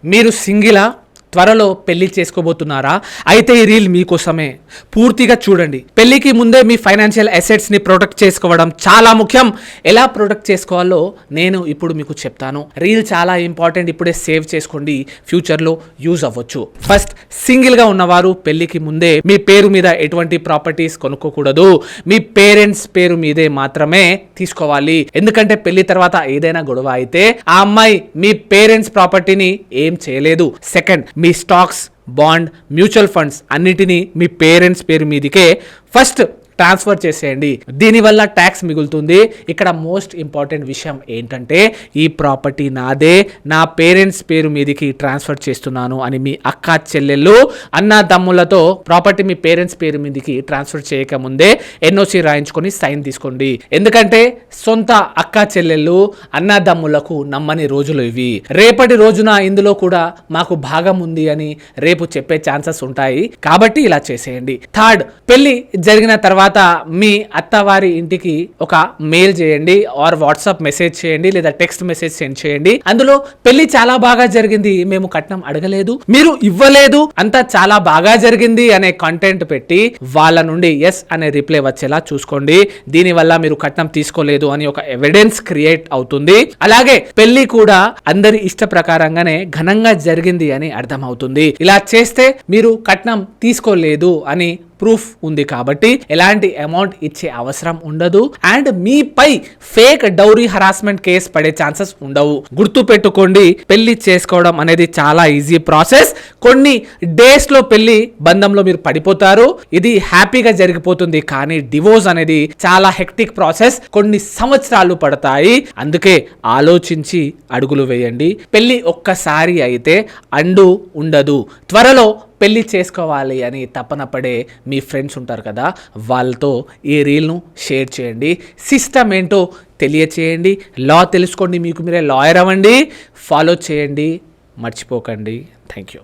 మీరు సింగిలా, త్వరలో పెళ్లి చేసుకోబోతున్నారా? అయితే ఈ రీల్ మీకోసమే. పూర్తిగా చూడండి. పెళ్లికి ముందే మీ ఫైనాన్షియల్ అసెట్స్ ని ప్రొటెక్ట్ చేసుకోవడం చాలా ముఖ్యం. ఎలా ప్రొటెక్ట్ చేసుకోవాలో నేను ఇప్పుడు మీకు చెప్తాను. రీల్ చాలా ఇంపార్టెంట్, ఇప్పుడే సేవ్ చేసుకోండి, ఫ్యూచర్లో యూజ్ అవ్వచ్చు. ఫస్ట్, సింగిల్గా ఉన్నవారు పెళ్లికి ముందే మీ పేరు మీద ఎటువంటి ప్రాపర్టీస్ కొనుక్కోకూడదు. మీ పేరెంట్స్ పేరు మీదే మాత్రమే తీసుకోవాలి. ఎందుకంటే పెళ్లి తర్వాత ఏదైనా గొడవ అయితే ఆ అమ్మాయి మీ పేరెంట్స్ ప్రాపర్టీని ఏం చేయలేదు. సెకండ్, మీ స్టాక్స్, బాండ్, మ్యూచువల్ ఫండ్స్ అన్నిటినీ మీ పేరెంట్స్ పేరు మీదకే ఫస్ట్ ట్రాన్స్ఫర్ చేసేయండి. దీనివల్ల ట్యాక్స్ మిగులుతుంది. ఇక్కడ మోస్ట్ ఇంపార్టెంట్ విషయం ఏంటంటే ఈ ప్రాపర్టీ నాదే, నా పేరెంట్స్ పేరు మీదకి ట్రాన్స్ఫర్ చేస్తున్నాను అని మీ అక్క చెల్లెళ్ళు, అన్న తమ్ముళ్ళతో ప్రాపర్టీ మీ పేరెంట్స్ పేరు మీదకి ట్రాన్స్ఫర్ చేయకముందే ఎన్ఓసి రాయించుకొని సైన్ తీసుకోండి. ఎందుకంటే సొంత అక్క చెల్లెళ్ళు, అన్న తమ్ముళ్లకు నమ్మని రోజులు ఇవి. రేపటి రోజున ఇందులో కూడా మాకు భాగం ఉంది అని రేపు చెప్పే ఛాన్సెస్ ఉంటాయి. కాబట్టి ఇలా చేసేయండి. థర్డ్, పెళ్లి జరిగిన తర్వాత మీ అత్తవారి ఇంటికి ఒక మెయిల్ చేయండి, ఆర్ వాట్సాప్ మెసేజ్ చేయండి, లేదా టెక్స్ట్ మెసేజ్ సెండ్ చేయండి. అందులో పెళ్లి చాలా బాగా జరిగింది, మేము కట్నం అడగలేదు, మీరు ఇవ్వలేదు, అంతా చాలా బాగా జరిగింది అనే కంటెంట్ పెట్టి వాళ్ళ నుండి ఎస్ అనే రిప్లై వచ్చేలా చూసుకోండి. దీనివల్ల మీరు కట్నం తీసుకోలేదు అని ఒక ఎవిడెన్స్ క్రియేట్ అవుతుంది. అలాగే పెళ్లి కూడా అందరి ఇష్ట ప్రకారంగానే ఘనంగా జరిగింది అని అర్థం అవుతుంది. ఇలా చేస్తే మీరు కట్నం తీసుకోలేదు అని ప్రూఫ్ ఉంది కాబట్టి ఎలాంటి అమౌంట్ ఇచ్చే అవసరం ఉండదు. అండ్ మీపై ఫేక్ డౌరీ హరాస్మెంట్ కేసు పడే ఛాన్సెస్ ఉండవు. గుర్తు పెట్టుకోండి, పెళ్లి చేసుకోవడం అనేది చాలా ఈజీ ప్రాసెస్. కొన్ని డేస్ లో పెళ్లి బంధంలో మీరు పడిపోతారు, ఇది హ్యాపీగా జరిగిపోతుంది. కానీ డివోర్స్ అనేది చాలా హెక్టిక్ ప్రాసెస్, కొన్ని సంవత్సరాలు పడతాయి. అందుకే ఆలోచించి అడుగులు వేయండి. పెళ్లి ఒక్కసారి అయితే అండు ఉండదు. త్వరలో పెళ్లి చేసుకోవాలి అని తపన పడే మీ ఫ్రెండ్స్ ఉంటారు కదా, వాళ్ళతో ఈ రీల్ను షేర్ చేయండి. సిస్టమ్ ఏంటో తెలియచేయండి. లా తెలుసుకోండి, మీకు మీరే లాయర్ అవ్వండి. ఫాలో చేయండి, మర్చిపోకండి. Thank you.